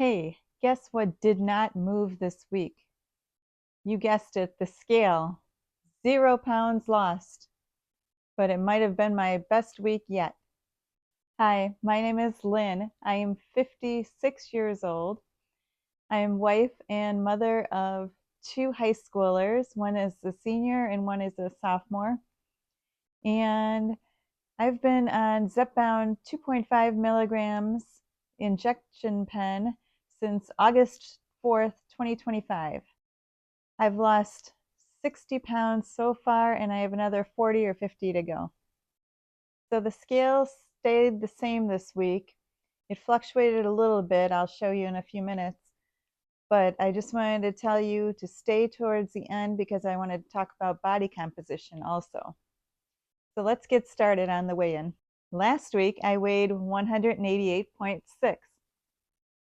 Hey, guess what did not move this week? You guessed it, the scale. 0 pounds lost, but it might have been my best week yet. Hi, my name is Lynn. I am 56 years old. I am wife and mother of two high schoolers. One is a senior and one is a sophomore. And I've been on Zepbound 2.5 milligrams injection pen since August 4th, 2025. I've lost 60 pounds so far, and I have another 40 or 50 to go. So the scale stayed the same this week. It fluctuated a little bit. I'll show you in a few minutes. But I just wanted to tell you to stay towards the end because I want to talk about body composition also. So let's get started on the weigh-in. Last week I weighed 188.6.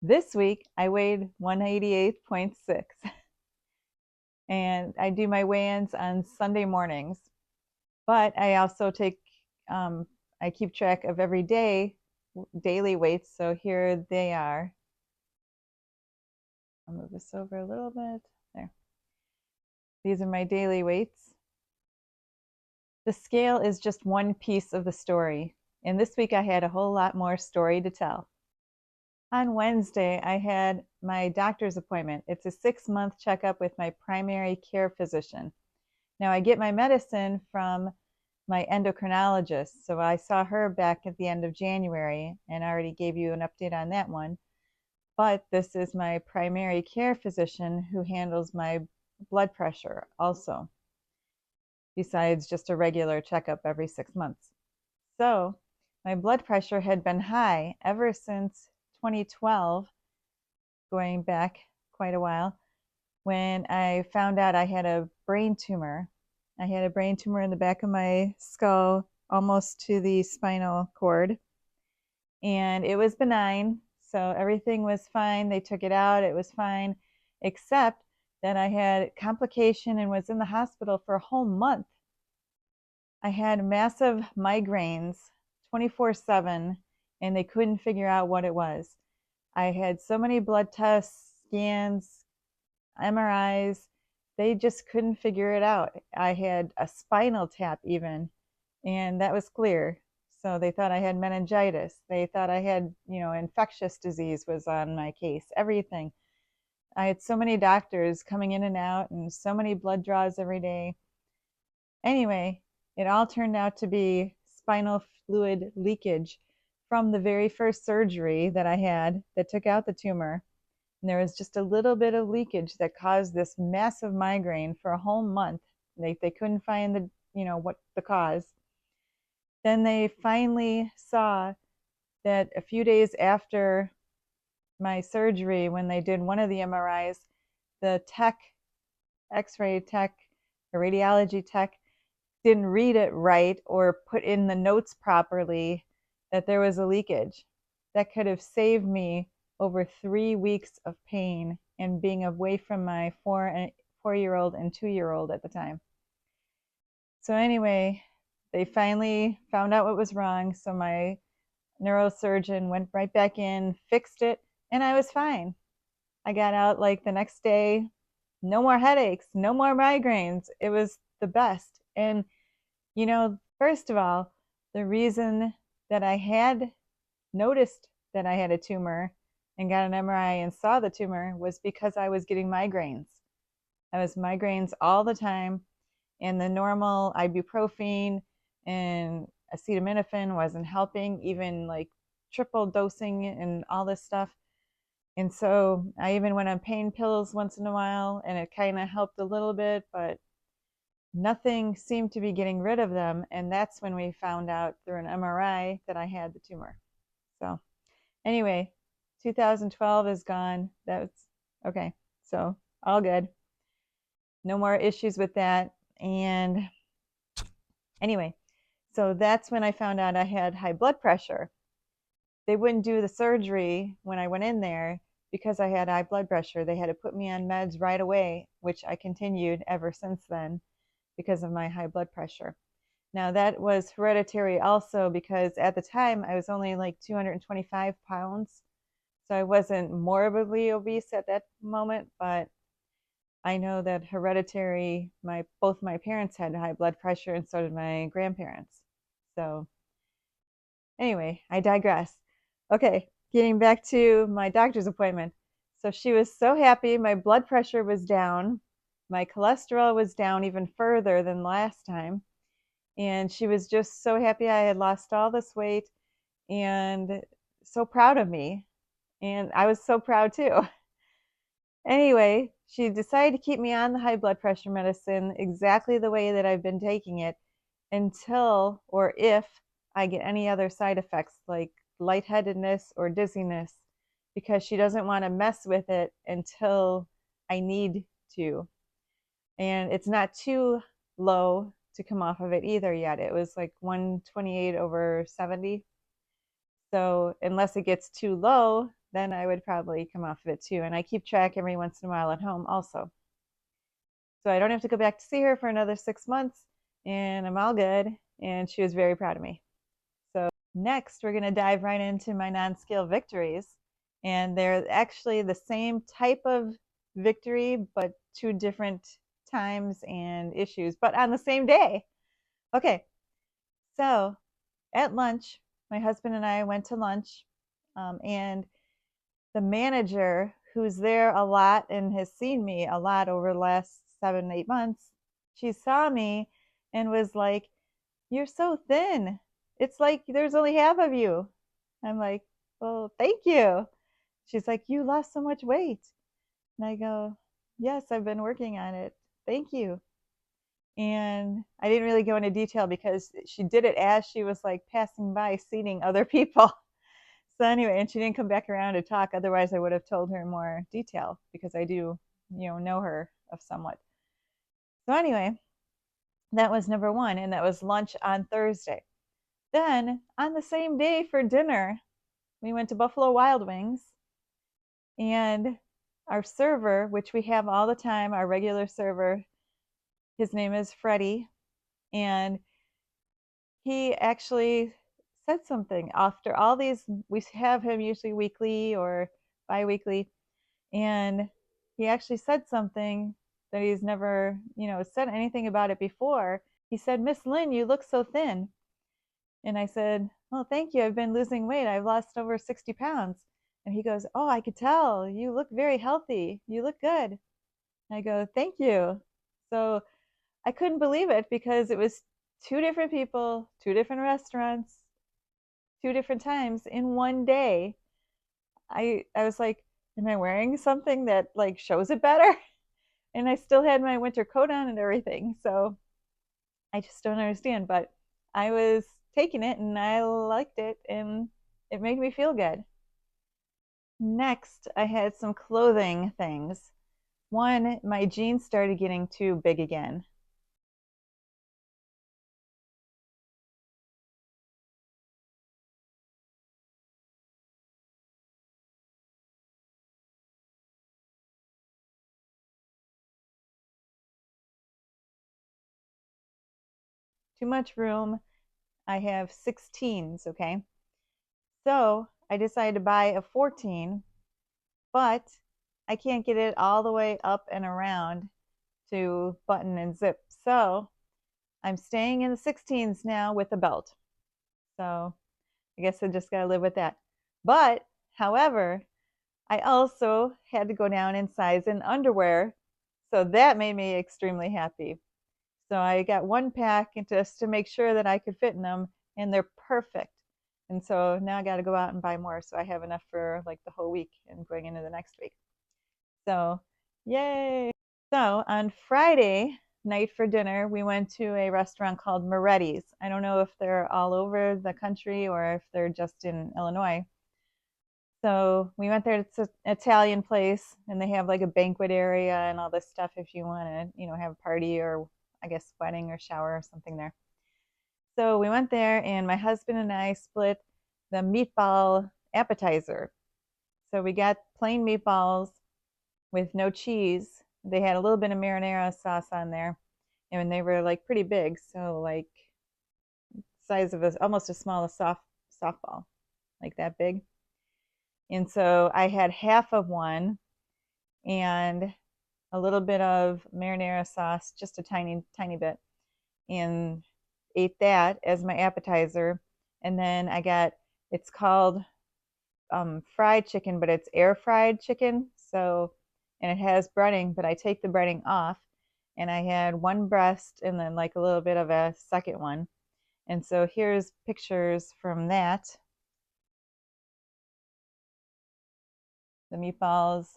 This week I weighed 188.6. And I do my weigh-ins on Sunday mornings. But I also I keep track of every day, daily weights. So here they are. I'll move this over a little bit. There. These are my daily weights. The scale is just one piece of the story. And this week I had a whole lot more story to tell. On Wednesday, I had my doctor's appointment. It's a 6-month checkup with my primary care physician. Now, I get my medicine from my endocrinologist. So I saw her back at the end of January and I already gave you an update on that one. But this is my primary care physician who handles my blood pressure also, besides just a regular checkup every 6 months. So my blood pressure had been high ever since 2012, going back quite a while, when I found out I had a brain tumor. I had a brain tumor in the back of my skull, almost to the spinal cord. And it was benign, so everything was fine. They took it out, it was fine, except that I had complication and was in the hospital for a whole month. I had massive migraines 24/7, and they couldn't figure out what it was. I had so many blood tests, scans, MRIs, they just couldn't figure it out. I had a spinal tap even, and that was clear. So they thought I had meningitis. They thought I had, infectious disease was on my case, everything. I had so many doctors coming in and out and so many blood draws every day. Anyway, it all turned out to be spinal fluid leakage from the very first surgery that I had that took out the tumor. And there was just a little bit of leakage that caused this massive migraine for a whole month. They couldn't find what the cause. Then they finally saw that a few days after my surgery, when they did one of the MRIs, the x-ray tech, or radiology tech, didn't read it right or put in the notes properly that there was a leakage. That could have saved me over 3 weeks of pain and being away from my 4-year-old and 2-year-old at the time. So anyway, they finally found out what was wrong. So my neurosurgeon went right back in, fixed it, and I was fine. I got out like the next day, no more headaches, no more migraines. It was the best. And, first of all, the reason that I had noticed that I had a tumor and got an MRI and saw the tumor was because I was getting migraines. I was migraines all the time, and the normal ibuprofen and acetaminophen wasn't helping, even like triple dosing and all this stuff. And so I even went on pain pills once in a while, and it kind of helped a little bit, but nothing seemed to be getting rid of them. And that's when we found out through an MRI that I had the tumor. So anyway, 2012 is gone. That's okay. So all good. No more issues with that. And anyway, so that's when I found out I had high blood pressure. They wouldn't do the surgery when I went in there because I had high blood pressure. They had to put me on meds right away, which I continued ever since then because of my high blood pressure. Now that was hereditary also because at the time I was only like 225 pounds. So I wasn't morbidly obese at that moment, but I know that hereditary, both my parents had high blood pressure and so did my grandparents. So anyway, I digress. Okay, getting back to my doctor's appointment. So she was so happy. My blood pressure was down. My cholesterol was down even further than last time. And she was just so happy I had lost all this weight and so proud of me. And I was so proud too. Anyway, she decided to keep me on the high blood pressure medicine exactly the way that I've been taking it until or if I get any other side effects like lightheadedness or dizziness, because she doesn't want to mess with it until I need to. And it's not too low to come off of it either yet. It was like 128/70. So unless it gets too low, then I would probably come off of it too. And I keep track every once in a while at home also. So I don't have to go back to see her for another 6 months and I'm all good. And she was very proud of me. So next, we're going to dive right into my non-scale victories. And they're actually the same type of victory, but two different times and issues, but on the same day. Okay, so at lunch, my husband and I went to lunch, and the manager, who's there a lot and has seen me a lot over the last 7, 8 months, she saw me and was like, "You're so thin. It's like there's only half of you." I'm like, "Well, thank you." She's like, "You lost so much weight." And I go, "Yes, I've been working on it. Thank you." And I didn't really go into detail because she did it as she was like passing by seating other people. So anyway, and she didn't come back around to talk. Otherwise, I would have told her more detail because I do, know her of somewhat. So anyway, that was number one, and that was lunch on Thursday. Then on the same day for dinner, we went to Buffalo Wild Wings, and our server, which we have all the time, our regular server, his name is Freddie, and he actually said something after all these. We have him usually weekly or bi-weekly, and he actually said something that he's never, said anything about it before. He said, "Miss Lynn, you look so thin." And I said, "Well, thank you. I've been losing weight. I've lost over 60 pounds." And he goes, "Oh, I could tell. You look very healthy. You look good." I go, "Thank you." So I couldn't believe it because it was two different people, two different restaurants, two different times in one day. I was like, "Am I wearing something that like shows it better?" And I still had my winter coat on and everything. So I just don't understand. But I was taking it and I liked it and it made me feel good. Next, I had some clothing things. One, my jeans started getting too big again. Too much room. I have 16s, okay? So I decided to buy a 14, but I can't get it all the way up and around to button and zip. So I'm staying in the 16s now with a belt. So I guess I just got to live with that. But, however, I also had to go down in size in underwear. So that made me extremely happy. So I got one pack just to make sure that I could fit in them, and they're perfect. And so now I got to go out and buy more so I have enough for like the whole week and going into the next week. So, yay. So on Friday night for dinner, we went to a restaurant called Moretti's. I don't know if they're all over the country or if they're just in Illinois. So we went there. It's an Italian place, and they have like a banquet area and all this stuff if you want to, have a party or I guess wedding or shower or something there. So we went there, and my husband and I split the meatball appetizer. So we got plain meatballs with no cheese. They had a little bit of marinara sauce on there, and they were like pretty big, so like size of almost as small as softball, like that big. And so I had half of one and a little bit of marinara sauce, just a tiny, tiny bit, and ate that as my appetizer. And then I got, it's called fried chicken, but it's air fried chicken. So, and it has breading, but I take the breading off. And I had one breast and then like a little bit of a second one. And so here's pictures from that. The meatballs.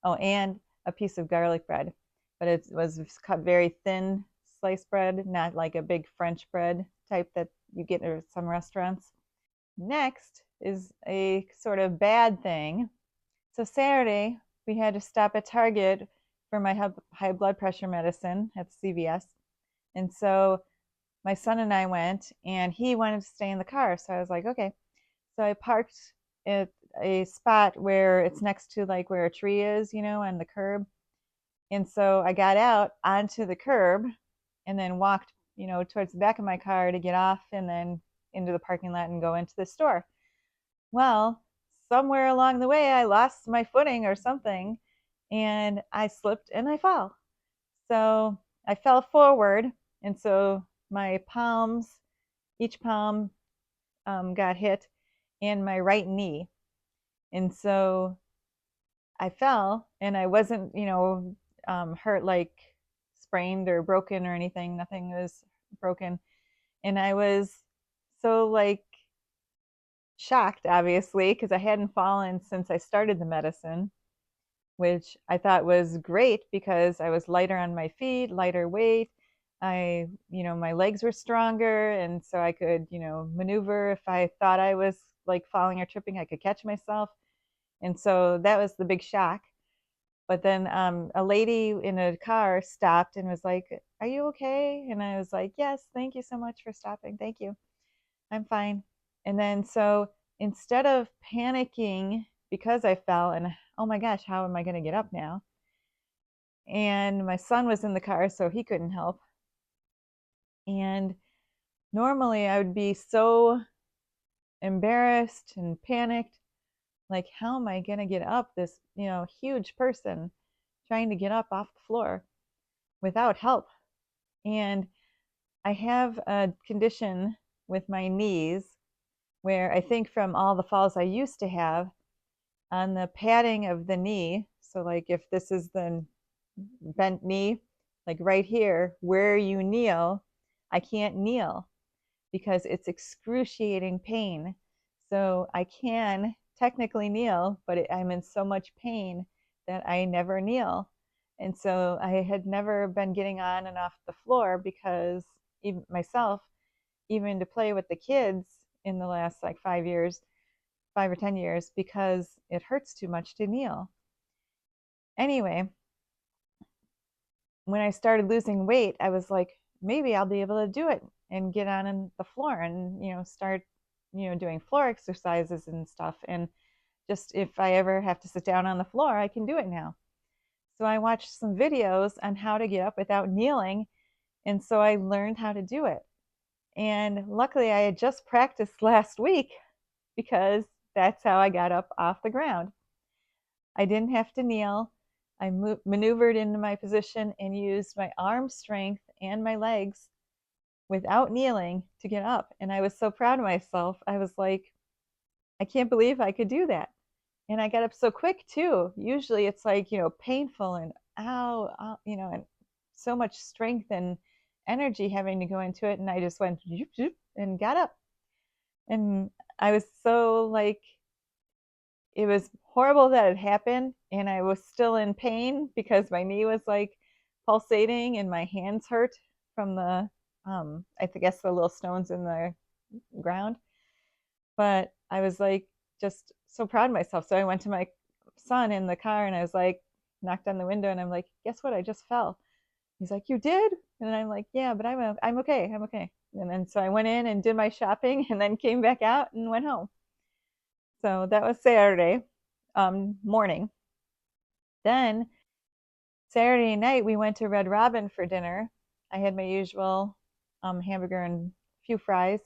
Oh, and a piece of garlic bread, but it was cut very thin sliced bread, not like a big French bread type that you get at some restaurants. Next is a sort of bad thing. So Saturday, we had to stop at Target for my high blood pressure medicine at CVS. And so my son and I went, and he wanted to stay in the car. So I was like, okay. So I parked at a spot where it's next to like where a tree is, on the curb. And so I got out onto the curb and then walked, towards the back of my car to get off and then into the parking lot and go into the store. Well, somewhere along the way, I lost my footing or something and I slipped and I fell. So I fell forward. And so my palms, each palm got hit and my right knee. And so I fell and I wasn't, hurt like sprained or broken or anything. Nothing was broken. And I was so like shocked, obviously, because I hadn't fallen since I started the medicine, which I thought was great because I was lighter on my feet, lighter weight. My legs were stronger. And so I could, maneuver. If I thought I was like falling or tripping, I could catch myself. And so that was the big shock. But then a lady in a car stopped and was like, "Are you okay?" And I was like, "Yes, thank you so much for stopping. Thank you. I'm fine." And then so instead of panicking because I fell and, oh my gosh, how am I going to get up now? And my son was in the car, so he couldn't help. And normally I would be so embarrassed and panicked, like, how am I going to get up, this, huge person trying to get up off the floor without help. And I have a condition with my knees where I think from all the falls I used to have, on the padding of the knee, so like if this is the bent knee, like right here where you kneel, I can't kneel because it's excruciating pain. So I can technically kneel, but I'm in so much pain that I never kneel. And so I had never been getting on and off the floor because even myself, even to play with the kids in the last like 5 years, 5 or 10 years, because it hurts too much to kneel. Anyway, when I started losing weight, I was like, maybe I'll be able to do it and get on the floor and, start, doing floor exercises and stuff. And just if I ever have to sit down on the floor, I can do it now. So I watched some videos on how to get up without kneeling. And so I learned how to do it. And luckily, I had just practiced last week because that's how I got up off the ground. I didn't have to kneel. I maneuvered into my position and used my arm strength and my legs without kneeling to get up. And I was so proud of myself. I was like, I can't believe I could do that. And I got up so quick too. Usually it's like, painful and ow, ow, and so much strength and energy having to go into it. And I just went zoop, zoop, and got up. And I was so like, it was horrible that it happened. And I was still in pain because my knee was like pulsating and my hands hurt from the, I guess the little stones in the ground. But I was like, just so proud of myself. So I went to my son in the car and I was like, knocked on the window and I'm like, guess what? I just fell. He's like, you did? And I'm like, yeah, but I'm okay. I'm okay. And then so I went in and did my shopping and then came back out and went home. So that was Saturday morning. Then Saturday night, we went to Red Robin for dinner. I had my usual hamburger and a few fries.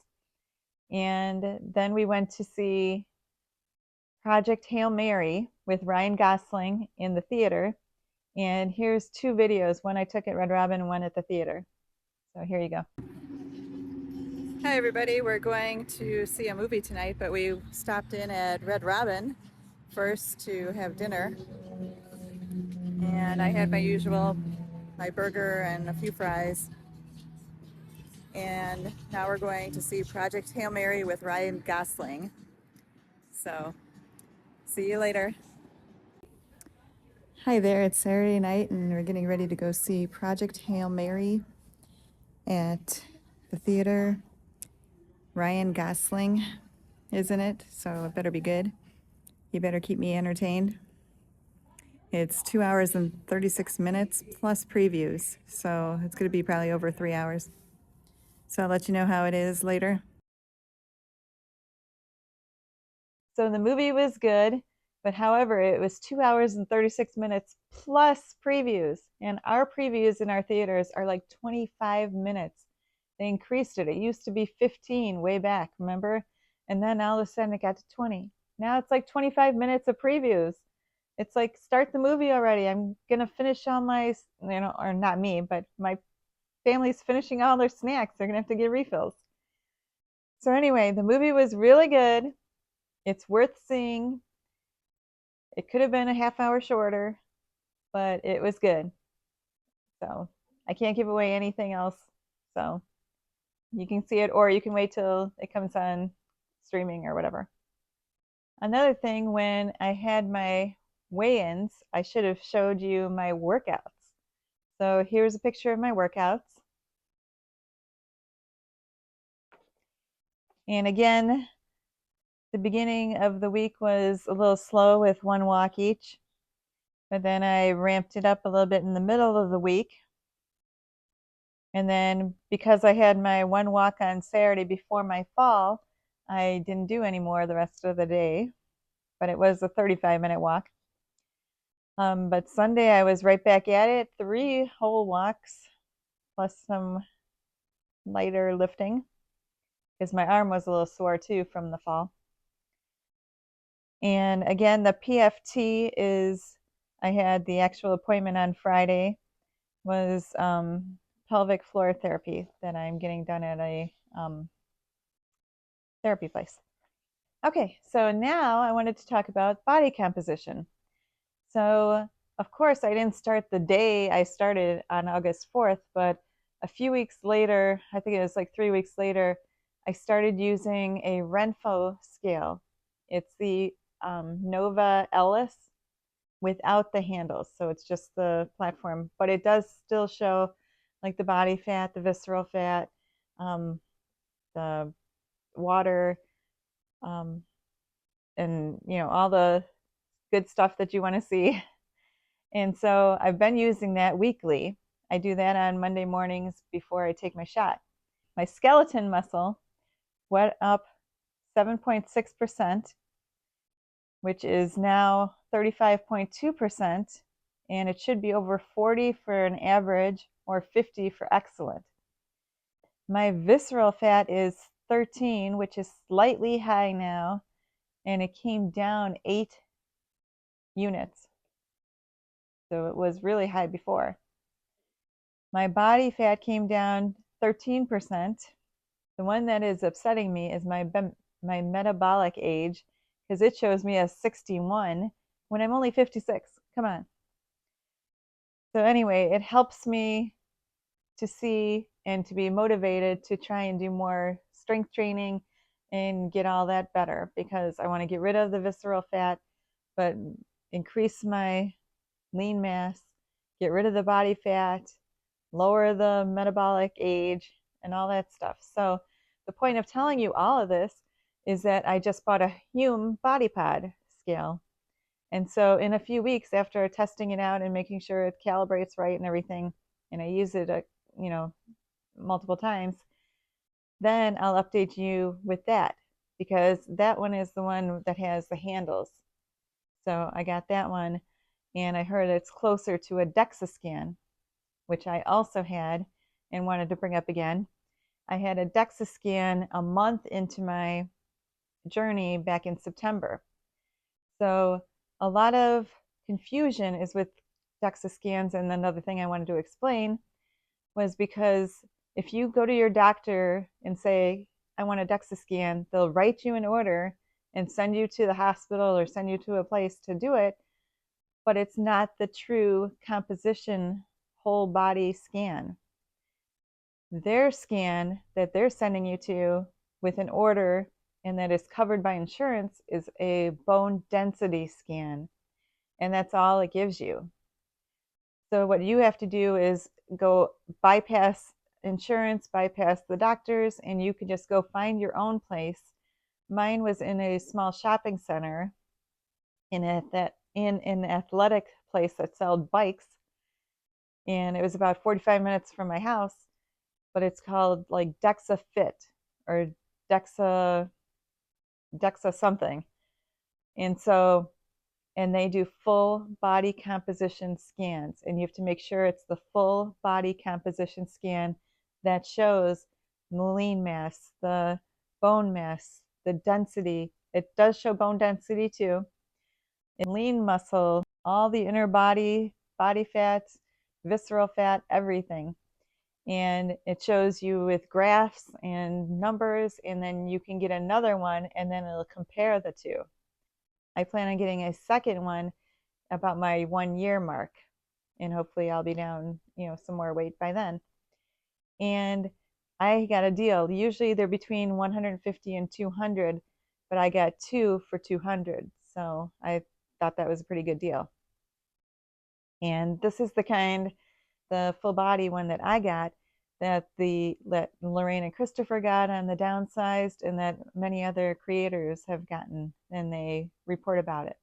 And then we went to see Project Hail Mary with Ryan Gosling in the theater. And here's two videos, one I took at Red Robin and one at the theater. So here you go. Hi everybody, we're going to see a movie tonight, but we stopped in at Red Robin first to have dinner. And I had my usual, my burger and a few fries. And now we're going to see Project Hail Mary with Ryan Gosling. So, see you later. Hi there, it's Saturday night and we're getting ready to go see Project Hail Mary at the theater. Ryan Gosling is in it, so it better be good. You better keep me entertained. It's 2 hours and 36 minutes plus previews, so it's going to be probably over 3 hours. So I'll let you know how it is later. So the movie was good, but however, it was 2 hours and 36 minutes plus previews. And our previews in our theaters are like 25 minutes. They increased it. It used to be 15 way back, remember? And then all of a sudden it got to 20. Now it's like 25 minutes of previews. It's like, start the movie already. I'm going to finish all my, or not me, but my family's finishing all their snacks. They're going to have to get refills. So anyway, the movie was really good. It's worth seeing. It could have been a half hour shorter, but it was good. So I can't give away anything else. So you can see it, or you can wait till it comes on streaming or whatever. Another thing, when I had my weigh-ins, I should have showed you my workouts. So here's a picture of my workouts. And again, the beginning of the week was a little slow with one walk each, but then I ramped it up a little bit in the middle of the week. And then because I had my one walk on Saturday before my fall, I didn't do any more the rest of the day, but it was a 35-minute walk. But Sunday I was right back at it, 3 whole walks plus some lighter lifting because my arm was a little sore too from the fall. And again, the PFT is, I had the actual appointment on Friday, was pelvic floor therapy that I'm getting done at a therapy place. Okay, so now I wanted to talk about body composition. So, of course, I didn't start the day I started on August 4th, but a few weeks later, I think it was like 3 weeks later, I started using a Renpho scale. It's the Nova Ellis without the handles. So it's just the platform, but it does still show like the body fat, the visceral fat, the water, and all the good stuff that you want to see. And so I've been using that weekly. I do that on Monday mornings before I take my shot. My skeleton muscle went up 7.6%, which is now 35.2%, and it should be over 40 for an average or 50 for excellent. My visceral fat is 13, which is slightly high now, and it came down 8 units. So it was really high before. My body fat came down 13%. The one that is upsetting me is my metabolic age, because it shows me as 61 when I'm only 56. Come on. So anyway, it helps me to see and to be motivated to try and do more strength training and get all that better, because I want to get rid of the visceral fat, but increase my lean mass, get rid of the body fat, lower the metabolic age, and all that stuff. So the point of telling you all of this is that I just bought a Hume body pod scale. And so in a few weeks after testing it out and making sure it calibrates right and everything, and I use it, multiple times, then I'll update you with that, because that one is the one that has the handles. So I got that one, and I heard it's closer to a DEXA scan, which I also had and wanted to bring up again. I had a DEXA scan a month into my journey back in September. So a lot of confusion is with DEXA scans. And another thing I wanted to explain was because if you go to your doctor and say, I want a DEXA scan, they'll write you an order and send you to the hospital or send you to a place to do it, but it's not the true composition whole body scan. Their scan that they're sending you to with an order and that is covered by insurance is a bone density scan, and that's all it gives you. So what you have to do is go bypass insurance, bypass the doctors, and you can just go find your own place. Mine was in a small shopping center in an athletic place that sold bikes, and it was about 45 minutes from my house, but it's called like DEXA Fit or DEXA something. And so and they do full body composition scans, and you have to make sure it's the full body composition scan that shows the lean mass, the bone mass, the density. It does show bone density too, and lean muscle, all the inner body fats, visceral fat, everything. And it shows you with graphs and numbers, and then you can get another one and then it'll compare the two. I plan on getting a second one about my 1 year mark, and hopefully I'll be down, some more weight by then. And I got a deal. Usually they're between 150 and 200, but I got two for 200. So I thought that was a pretty good deal. And this is the full body one that I got that Lorraine and Christopher got on the downsized, and that many other creators have gotten, and they report about it.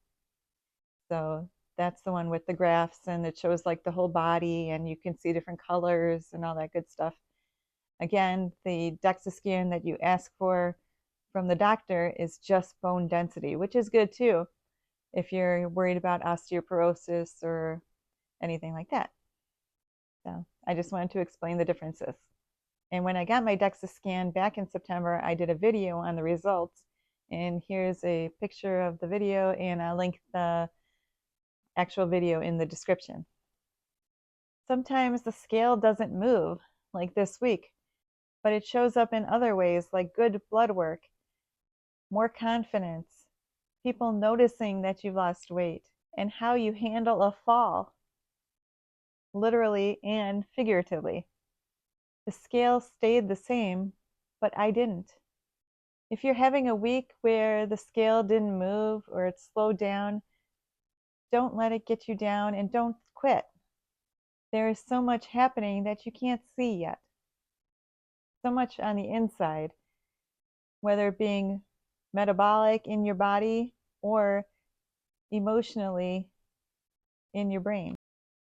So that's the one with the graphs, and it shows like the whole body, and you can see different colors and all that good stuff. Again, the DEXA scan that you ask for from the doctor is just bone density, which is good too if you're worried about osteoporosis or anything like that. So I just wanted to explain the differences. And when I got my DEXA scan back in September, I did a video on the results. And here's a picture of the video, and I'll link the actual video in the description. Sometimes the scale doesn't move, like this week, but it shows up in other ways, like good blood work, more confidence, people noticing that you've lost weight, and how you handle a fall, literally and figuratively. The scale stayed the same, but I didn't. If you're having a week where the scale didn't move or it slowed down, don't let it get you down, and don't quit. There is so much happening that you can't see yet. So much on the inside, whether it being metabolic in your body or emotionally in your brain.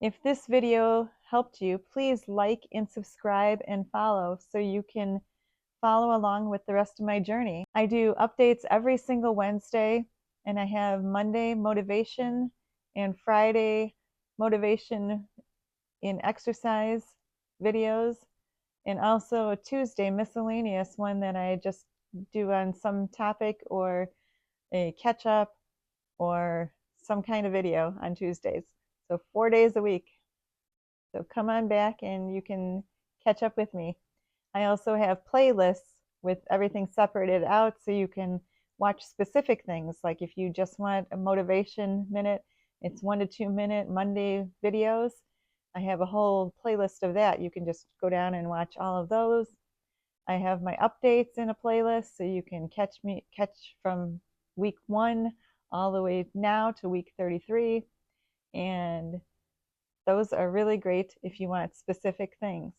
If this video helped you, please like and subscribe and follow so you can follow along with the rest of my journey. I do updates every single Wednesday, and I have Monday motivation and Friday motivation in exercise videos, and also a Tuesday miscellaneous one that I just do on some topic or a catch up or some kind of video on Tuesdays. So 4 days a week. So come on back and you can catch up with me. I also have playlists with everything separated out so you can watch specific things. Like if you just want a motivation minute, it's 1 to 2 minute Monday videos. I have a whole playlist of that. You can just go down and watch all of those. I have my updates in a playlist so you can catch from week 1 all the way now to week 33. And those are really great if you want specific things.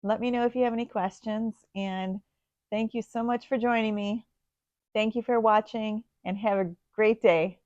Let me know if you have any questions, and thank you so much for joining me. Thank you for watching, and have a great day.